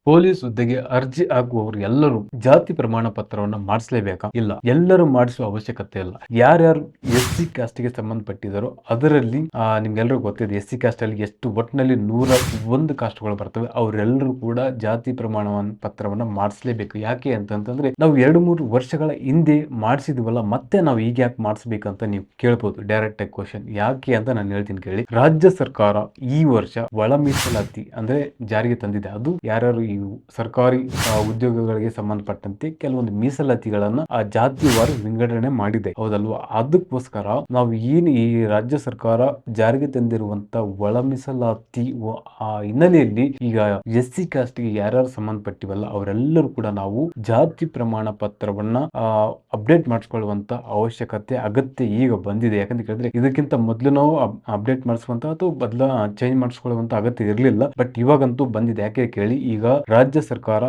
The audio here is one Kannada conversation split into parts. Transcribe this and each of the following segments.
ಪೊಲೀಸ್ ಹುದ್ದೆಗೆ ಅರ್ಜಿ ಹಾಕುವವರು ಎಲ್ಲರೂ ಜಾತಿ ಪ್ರಮಾಣ ಪತ್ರವನ್ನ ಮಾಡಿಸಲೇಬೇಕಾ? ಇಲ್ಲ. ಎಲ್ಲರೂ ಮಾಡಿಸುವ ಅವಶ್ಯಕತೆ ಇಲ್ಲ. ಯಾರ್ಯಾರು ಎಸ್ಸಿ ಕಾಸ್ಟ್‌ಗೆ ಸಂಬಂಧಪಟ್ಟಿದ್ದಾರೋ ಅದರಲ್ಲಿ ನಿಮ್ಗೆಲ್ರಿಗೂ ಗೊತ್ತಿದೆ ಎಸ್ಸಿ ಕಾಸ್ಟ್ ಅಲ್ಲಿ ಎಷ್ಟು ಒಟ್ಟಿನಲ್ಲಿ 101 ಕಾಸ್ಟ್‌ಗಳು ಬರ್ತವೆ. ಅವರೆಲ್ಲರೂ ಕೂಡ ಜಾತಿ ಪ್ರಮಾಣ ಪತ್ರವನ್ನ ಮಾಡಿಸಲೇಬೇಕು. ಯಾಕೆ ಅಂತಂತಂದ್ರೆ ನಾವು 2-3 ವರ್ಷಗಳ ಹಿಂದೆ ಮಾಡಿಸಿದ್ವಲ್ಲ, ಮತ್ತೆ ನಾವು ಈಗ ಯಾಕೆ ಮಾಡಿಸ್ಬೇಕಂತ ನೀವು ಕೇಳ್ಬೋದು. ಡೈರೆಕ್ಟ್ ಆಗಿ ಕ್ವಶನ್. ಯಾಕೆ ಅಂತ ನಾನು ಹೇಳ್ತೀನಿ ಕೇಳಿ. ರಾಜ್ಯ ಸರ್ಕಾರ ಈ ವರ್ಷ ಒಳ ಮೀಸಲಾತಿ ಅಂದ್ರೆ ಜಾರಿಗೆ ತಂದಿದೆ. ಅದು ಯಾರ್ಯಾರು ಈ ಸರ್ಕಾರಿ ಉದ್ಯೋಗಗಳಿಗೆ ಸಂಬಂಧಪಟ್ಟಂತೆ ಕೆಲವೊಂದು ಮೀಸಲಾತಿಗಳನ್ನ ಆ ಜಾತಿವಾರು ವಿಂಗಡಣೆ ಮಾಡಿದೆ, ಹೌದಲ್ವಾ? ಅದಕ್ಕೋಸ್ಕರ ನಾವು ಏನು ಈ ರಾಜ್ಯ ಸರ್ಕಾರ ಜಾರಿಗೆ ತಂದಿರುವಂತ ಒಳ ಮೀಸಲಾತಿ ಹಿನ್ನೆಲೆಯಲ್ಲಿ ಈಗ ಎಸ್ಸಿ ಕಾಸ್ಟ್ಗೆ ಯಾರ್ಯಾರು ಸಂಬಂಧಪಟ್ಟಿವಲ್ಲ ಅವರೆಲ್ಲರೂ ಕೂಡ ನಾವು ಜಾತಿ ಪ್ರಮಾಣ ಪತ್ರವನ್ನ ಅಪ್ಡೇಟ್ ಮಾಡಿಸ್ಕೊಳ್ಳುವಂತ ಅವಶ್ಯಕತೆ ಅಗತ್ಯ ಈಗ ಬಂದಿದೆ. ಯಾಕಂತ ಕೇಳಿದ್ರೆ ಇದಕ್ಕಿಂತ ಮೊದಲು ನಾವು ಅಪ್ಡೇಟ್ ಮಾಡಿಸುವಂತ ಅಥವಾ ಚೇಂಜ್ ಮಾಡಿಸ್ಕೊಳ್ಳುವಂತ ಅಗತ್ಯ ಇರಲಿಲ್ಲ. ಬಟ್ ಇವಾಗಂತೂ ಬಂದಿದೆ. ಯಾಕೆ ಕೇಳಿ, ಈಗ ರಾಜ್ಯ ಸರ್ಕಾರ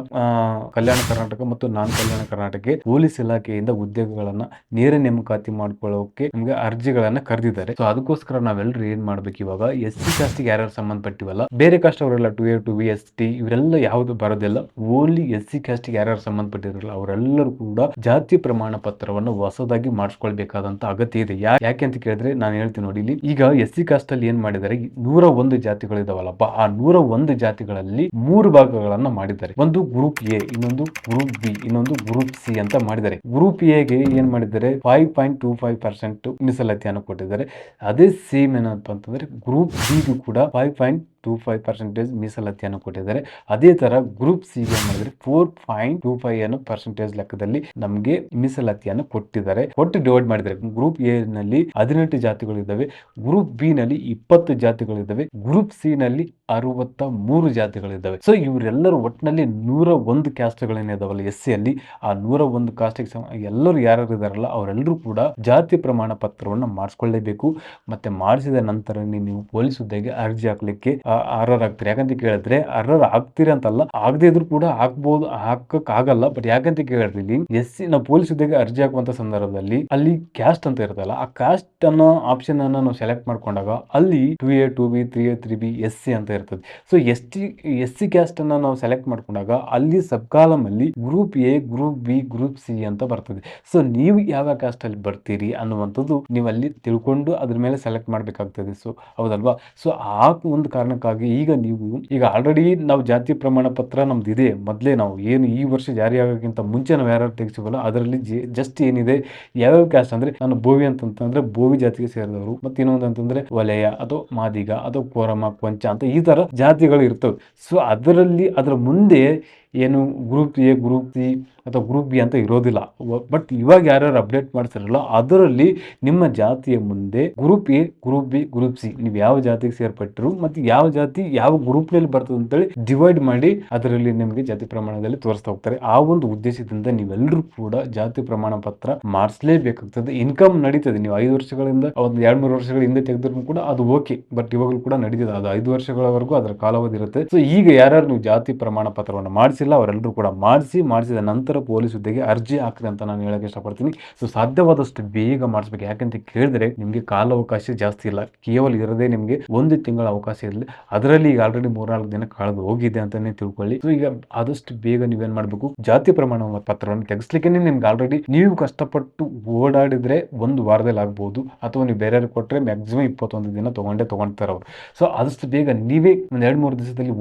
ಕಲ್ಯಾಣ ಕರ್ನಾಟಕ ಮತ್ತು ನಾನ್ ಕಲ್ಯಾಣ ಕರ್ನಾಟಕಕ್ಕೆ ಪೊಲೀಸ್ ಇಲಾಖೆಯಿಂದ ಉದ್ಯೋಗಗಳನ್ನ ನೇರ ನೇಮಕಾತಿ ಮಾಡ್ಕೊಳ್ಳೋಕೆ ನಮ್ಗೆ ಅರ್ಜಿಗಳನ್ನ ಕರೆದಿದ್ದಾರೆ. ಸೊ ಅದಕ್ಕೋಸ್ಕರ ನಾವೆಲ್ಲರೂ ಏನ್ ಮಾಡ್ಬೇಕು, ಇವಾಗ ಎಸ್ಸಿ ಕಾಸ್ಟ್ಗೆ ಯಾರ್ಯಾರು ಸಂಬಂಧಪಟ್ಟಿವಲ್ಲ, ಬೇರೆ ಕಾಸ್ಟ್ ಅವರೆಲ್ಲ 2A 2B ST ಇವರೆಲ್ಲ ಯಾವ್ದು ಬರೋದಿಲ್ಲ. ಓನ್ಲಿ ಎಸ್ಸಿ ಕಾಸ್ಟ್ಗೆ ಯಾರ್ಯಾರು ಸಂಬಂಧಪಟ್ಟಿರಲ್ಲ ಅವರೆಲ್ಲರೂ ಕೂಡ ಜಾತಿ ಪ್ರಮಾಣ ಪತ್ರವನ್ನು ಹೊಸದಾಗಿ ಮಾಡಿಸ್ಕೊಳ್ಬೇಕಾದಂತ ಅಗತ್ಯ ಇದೆ. ಯಾಕೆ ಅಂತ ಕೇಳಿದ್ರೆ ನಾನು ಹೇಳ್ತೀನಿ ನೋಡಿ. ಇಲ್ಲಿ ಈಗ ಎಸ್ಸಿ ಕಾಸ್ಟ್ ಅಲ್ಲಿ ಏನ್ ಮಾಡಿದ್ದಾರೆ, 101 ಜಾತಿಗಳಿದಾವಲ್ಲಪ್ಪ, ಆ 101 ಜಾತಿಗಳಲ್ಲಿ 3 ಭಾಗಗಳನ್ನ ಮಾಡಿದ್ದಾರೆ. ಒಂದು ಗ್ರೂಪ್ ಎ, ಇನ್ನೊಂದು ಗ್ರೂಪ್ ಬಿ, ಇನ್ನೊಂದು ಗ್ರೂಪ್ ಸಿ ಅಂತ ಮಾಡಿದ್ದಾರೆ. ಗ್ರೂಪ್ ಎಗೆ ಏನ್ ಮಾಡಿದ್ದಾರೆ, 5.25% ಮೀಸಲಾತಿಯನ್ನು ಕೊಟ್ಟಿದ್ದಾರೆ. ಅದೇ ಸೇಮ್ ಏನಪ್ಪ ಅಂತಂದ್ರೆ ಗ್ರೂಪ್ ಬಿಗೂ ಕೂಡ 5.25% ಮೀಸಲಾತಿಯನ್ನು ಕೊಟ್ಟಿದ್ದಾರೆ. ಅದೇ ತರ ಗ್ರೂಪ್ ಸಿ ಗೆ ಮಾಡಿದ್ರೆ 4.25% ಲೆಕ್ಕದಲ್ಲಿ ನಮಗೆ ಮೀಸಲಾತಿಯನ್ನು ಕೊಟ್ಟಿದ್ದಾರೆ. ಒಟ್ಟು ಡಿವೈಡ್ ಮಾಡಿದ್ದಾರೆ. ಗ್ರೂಪ್ ಎ ನಲ್ಲಿ 18 ಜಾತಿಗಳು ಇದ್ದಾವೆ, ಗ್ರೂಪ್ ಬಿ ನಲ್ಲಿ 20 ಜಾತಿಗಳು ಇದ್ದಾವೆ, ಗ್ರೂಪ್ ಸಿ ನಲ್ಲಿ 63 ಜಾತಿಗಳಿದ್ದಾವೆ. ಸೊ ಇವರೆಲ್ಲರೂ ಒಟ್ಟಿನಲ್ಲಿ 101 ಕ್ಯಾಸ್ಟ್ಗಳೇನಿದಾವಲ್ಲ ಎಸ್ಸಿ ಅಲ್ಲಿ, ಆ 101 ಕಾಸ್ಟ್ಗೆ ಎಲ್ಲರೂ ಯಾರು ಇದಾರಲ್ಲ ಅವರೆಲ್ಲರೂ ಕೂಡ ಜಾತಿ ಪ್ರಮಾಣ ಪತ್ರವನ್ನ ಮಾಡಿಸ್ಕೊಳ್ಳೇಬೇಕು. ಮತ್ತೆ ಮಾಡಿಸಿದ ನಂತರ ನೀವು ಪೊಲೀಸ್ ಹುದ್ದೆಗೆ ಅರ್ಜಿ ಹಾಕ್ಲಿಕ್ಕೆ ಅರ್ಹರ್ ಆಗ್ತೀರಿ. ಯಾಕಂತ ಕೇಳಿದ್ರೆ ಅರ್ಹರ್ ಆಗ್ತೀರಿ ಅಂತಲ್ಲ, ಆಗದೆ ಇದ್ರು ಕೂಡ ಹಾಕ್ಬಹುದು, ಹಾಕಕ್ ಆಗಲ್ಲ. ಬಟ್ ಯಾಕಂತ ಕೇಳಿದ್ರೆ ಎಸ್ಸಿ ನಾವು ಪೊಲೀಸ್ ಹುದ್ದೆಗೆ ಅರ್ಜಿ ಹಾಕುವಂತ ಸಂದರ್ಭದಲ್ಲಿ ಅಲ್ಲಿ ಕ್ಯಾಸ್ಟ್ ಅಂತ ಇರುತ್ತಲ್ಲ, ಆ ಕ್ಯಾಸ್ಟ್ ಅನ್ನೋ ಆಪ್ಷನ್ ಅನ್ನ ನಾವು ಸೆಲೆಕ್ಟ್ ಮಾಡ್ಕೊಂಡಾಗ ಅಲ್ಲಿ 2A 2B 3A 3B SC ಅಂತ ಇರ್ತದೆ. ಸೊ ಎಸ್ಸಿ ಕ್ಯಾಸ್ಟ್ ಅನ್ನ ನಾವು ಸೆಲೆಕ್ಟ್ ಮಾಡ್ಕೊಂಡಾಗ ಅಲ್ಲಿ ಸಬ್ ಕಾಲಮ್ ಅಲ್ಲಿ group A, group B, group C ಅಂತ ಬರ್ತದೆ. ಸೊ ನೀವು ಯಾವ ಕ್ಯಾಸ್ಟ್ ಅಲ್ಲಿ ಬರ್ತೀರಿ ಅನ್ನುವಂಥದ್ದು ನೀವು ಅಲ್ಲಿ ತಿಳ್ಕೊಂಡು ಅದ್ರ ಮೇಲೆ ಸೆಲೆಕ್ಟ್ ಮಾಡ್ಬೇಕಾಗ್ತದೆ. ಸೊ ಹೌದಲ್ವಾ? ಸೊ ಆ ಒಂದು ಕಾರಣಕ್ಕಾಗಿ ಈಗ ಆಲ್ರೆಡಿ ನಾವು ಜಾತಿ ಪ್ರಮಾಣ ಪತ್ರ ನಮ್ದು ಇದೆ. ಮೊದಲೇ ನಾವು ಏನು ಈ ವರ್ಷ ಜಾರಿ ಆಗೋಕ್ಕಿಂತ ಮುಂಚೆ ನಾವು ಯಾರು ತೆಗೆಸಿವಲ್ಲ ಅದರಲ್ಲಿ ಜಸ್ಟ್ ಏನಿದೆ, ಯಾವ್ಯಾವ ಕ್ಯಾಸ್ಟ್ ಅಂದ್ರೆ ನಾನು ಬೋವಿ ಅಂತಂದ್ರೆ ಬೋವಿ ಜಾತಿಗೆ ಸೇರಿದವರು, ಮತ್ತೆ ಇನ್ನೊಂದು ಅಂತಂದ್ರೆ ವಲಯ ಅಥವಾ ಮಾದಿಗ ಅಥವಾ ಕೋರಮ ಕೊಂಚ ಅಂತ ಈ ತರ ಜಾತಿಗಳು ಇರ್ತವೆ. ಸೊ ಅದರ ಮುಂದೆ ಏನು ಗ್ರೂಪ್ ಎ, ಗ್ರೂಪ್ ಸಿ ಅಥವಾ ಗ್ರೂಪ್ ಬಿ ಅಂತ ಇರೋದಿಲ್ಲ. ಬಟ್ ಇವಾಗ ಯಾರ್ಯಾರು ಅಪ್ಡೇಟ್ ಮಾಡ್ತಿರಲ್ಲ ಅದರಲ್ಲಿ ನಿಮ್ಮ ಜಾತಿಯ ಮುಂದೆ group A, group B, group C ನೀವು ಯಾವ ಜಾತಿಗೆ ಸೇರ್ಪಟ್ಟರು ಮತ್ತೆ ಯಾವ ಜಾತಿ ಯಾವ ಗ್ರೂಪ್ ನಲ್ಲಿ ಬರ್ತದೆ ಅಂತೇಳಿ ಡಿವೈಡ್ ಮಾಡಿ ಅದರಲ್ಲಿ ನಿಮಗೆ ಜಾತಿ ಪ್ರಮಾಣದಲ್ಲಿ ತೋರಿಸ್ತಾ ಹೋಗ್ತಾರೆ. ಆ ಒಂದು ಉದ್ದೇಶದಿಂದ ನೀವೆಲ್ಲರೂ ಕೂಡ ಜಾತಿ ಪ್ರಮಾಣ ಪತ್ರ ಮಾಡಿಸಲೇಬೇಕಾಗ್ತದೆ. ಇನ್ಕಮ್ ನಡೀತದೆ. ನೀವು 5 ವರ್ಷಗಳಿಂದ ಒಂದು 2-3 ವರ್ಷಗಳ ಹಿಂದೆ ತೆಗೆದ್ರು ಕೂಡ ಅದು ಓಕೆ. ಬಟ್ ಇವಾಗಲೂ ಕೂಡ ನಡೀತದೆ. ಅದು 5 ವರ್ಷಗಳವರೆಗೂ ಅದರ ಕಾಲಾವಧಿ ಇರುತ್ತೆ. ಸೊ ಈಗ ಯಾರ್ಯಾರು ನೀವು ಜಾತಿ ಪ್ರಮಾಣ ಪತ್ರವನ್ನು ಮಾಡಿಸಿಲ್ಲ ಅವರೆಲ್ಲರೂ ಕೂಡ ಮಾಡಿಸಿದ ನಂತರ ಪೊಲೀಸ್ ಹುದ್ದೆಗೆ ಅರ್ಜಿ ಹಾಕಿದೆ ಅಂತ ನಾನು ಹೇಳಕ್ಕೆ ಇಷ್ಟಪಡ್ತೀನಿ. ಸೊ ಸಾಧ್ಯವಾದಷ್ಟು ಬೇಗ ಮಾಡಿಸ್ಬೇಕು. ಯಾಕಂತ ಕೇಳಿದ್ರೆ ನಿಮಗೆ ಕಾಲಾವಕಾಶ ಜಾಸ್ತಿ ಇಲ್ಲ. ಕೇವಲ ಇರದೆ ನಿಮಗೆ 1 ತಿಂಗಳ ಅವಕಾಶ ಇರಲಿ. ಅದರಲ್ಲಿ ಈಗ ಆಲ್ರೆಡಿ 3-4 ದಿನ ಕಳೆದು ಹೋಗಿದೆ ಅಂತಾನೆ ತಿಳ್ಕೊಳ್ಳಿ. ಸೊ ಈಗ ಆದಷ್ಟು ಬೇಗ ನೀವೇನ್ ಮಾಡ್ಬೇಕು, ಜಾತಿ ಪ್ರಮಾಣ ಪತ್ರವನ್ನು ತೆಗೆಸ್ಲಿಕ್ಕೆ ನಿಮ್ಗೆ ಆಲ್ರೆಡಿ ನೀವು ಕಷ್ಟಪಟ್ಟು ಓಡಾಡಿದ್ರೆ 1 ವಾರದಲ್ಲಿ ಆಗ್ಬಹುದು, ಅಥವಾ ನೀವು ಬೇರೆಯವ್ರಿಗೆ ಕೊಟ್ಟರೆ ಮ್ಯಾಕ್ಸಿಮಮ್ 21 ದಿನ ತಗೊಂಡ್ತಾರೆ ಅವರು. ಸೊ ಆದಷ್ಟು ಬೇಗ ನೀವೇ ಒಂದು 2-3 ದಿವಸದಲ್ಲಿ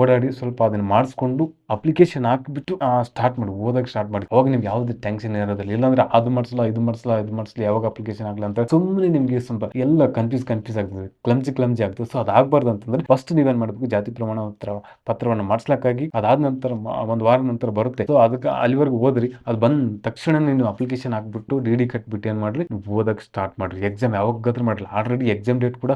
ಓಡಾಡಿ ಸ್ವಲ್ಪ ಅದನ್ನ ಮಾಡಿಸ್ಕೊಂಡು ಅಪ್ಲಿಕೇಶನ್ ಹಾಕಿಬಿಟ್ಟು ಸ್ಟಾರ್ಟ್ ಮಾಡಿ, ಓದಕ್ಕೆ ಸ್ಟಾರ್ಟ್ ಮಾಡಿ. ಅವಾಗ ನಿಮ್ಗೆ ಯಾವುದೇ ಟೆನ್ಷನ್ ಇರೋದಿಲ್ಲ. ಇಲ್ಲಾಂದ್ರೆ ಅದು ಮಾಡಿಸಲ್ಲ ಇದು ಮಾಡಿಸಲ್ಲ ಯಾವಾಗ ಅಪ್ಲಿಕೇಶನ್ ಆಗಲ್ಲ ಅಂತ ಸುಮ್ಮನೆ ನಿಮ್ಗೆ ಸ್ವಲ್ಪ ಎಲ್ಲ ಕನ್ಫ್ಯೂಸ್ ಆಗ್ತದೆ, ಕ್ಲಮ್ಸಿ ಆಗ್ತದೆ. ಸೊ ಅದಾಗಬಾರ್ದು ಅಂತಂದ್ರೆ ಫಸ್ಟ್ ನೀವೇನ್ ಮಾಡಬೇಕು, ಜಾತಿ ಪ್ರಮಾಣ ಪತ್ರವನ್ನು ಮಾಡಿಸ್ಲಿಕ್ಕಾಗಿ ಅದಾದ ನಂತರ 1 ವಾರ ನಂತರ ಬರುತ್ತೆ. ಸೊ ಅದಕ್ಕೆ ಅಲ್ಲಿವರೆಗೂ ಓದ್ರಿ. ಅದು ಬಂದ ತಕ್ಷಣ ನೀವು ಅಪ್ಲಿಕೇಶನ್ ಹಾಕ್ಬಿಟ್ಟು DD ಕಟ್ಬಿಟ್ಟು ಏನ್ ಮಾಡ್ರಿ, ನೀವು ಓದಕ್ಕೆ ಸ್ಟಾರ್ಟ್ ಮಾಡ್ರಿ. ಎಕ್ಸಾಮ್ ಯಾವಾಗಾದ್ರೂ ಮಾಡ್ರಿ. ಆಲ್ರೆಡಿ ಎಕ್ಸಾಮ್ ಡೇಟ್ ಕೂಡ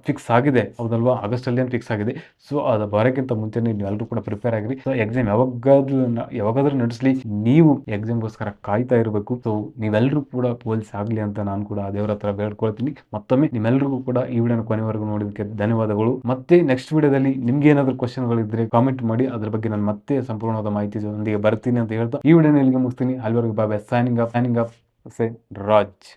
ಫಿಕ್ಸ್ ಆಗಿದೆ, ಹೌದಲ್ವಾ? ಆಗಸ್ಟ್ ಅಲ್ಲಿ ಫಿಕ್ಸ್ ಆಗಿದೆ. ಸೊ ಅದು ಬರೋಕ್ಕಿಂತ ಮುಂಚೆ ನೀವು ಎಲ್ಲರೂ ಕೂಡ ಪ್ರಿಪೇರ್ ಆಗಿರಿ. ಸೊ ಎಕ್ಸಾಮ್ ಯಾವಾಗಾದ್ರೂ ನಡೆಸಲಿ, ನೀವು ಎಕ್ಸಾಮ್ಗೋಸ್ಕರ ಕಾಯ್ತಾ ಇರಬೇಕು. ಸೊ ನೀವೆಲ್ಲರೂ ಕೂಡ ಪೊಲೀಸ್ ಆಗ್ಲಿ ಅಂತ ನಾನು ಕೂಡ ದೇವರ ಹತ್ರ ಬೇಡ್ಕೊಳ್ತೀನಿ. ಮತ್ತೊಮ್ಮೆ ನಿಮ್ಮೆಲ್ಲರಿಗೂ ಕೂಡ ಈ ವಿಡಿಯೋನ ಕೊನೆವರೆಗೂ ನೋಡೋದಕ್ಕೆ ಧನ್ಯವಾದಗಳು. ಮತ್ತೆ ನೆಕ್ಸ್ಟ್ ವಿಡಿಯೋದಲ್ಲಿ ನಿಮ್ಗೆ ಏನಾದರೂ ಕ್ವಶನ್ಗಳು ಇದ್ರೆ ಕಾಮೆಂಟ್ ಮಾಡಿ, ಅದ್ರ ಬಗ್ಗೆ ನಾನು ಮತ್ತೆ ಸಂಪೂರ್ಣವಾದ ಮಾಹಿತಿಯೊಂದಿಗೆ ಬರ್ತೀನಿ ಅಂತ ಹೇಳ್ತಾ ಈ ವಿಡಿಯೋನ ಇಲ್ಲಿಗೆ ಮುಗಿಸ್ತೀನಿ. ಅಲ್ಲಿವರೆಗೂ ಬಾಯ್. Signing off Raj.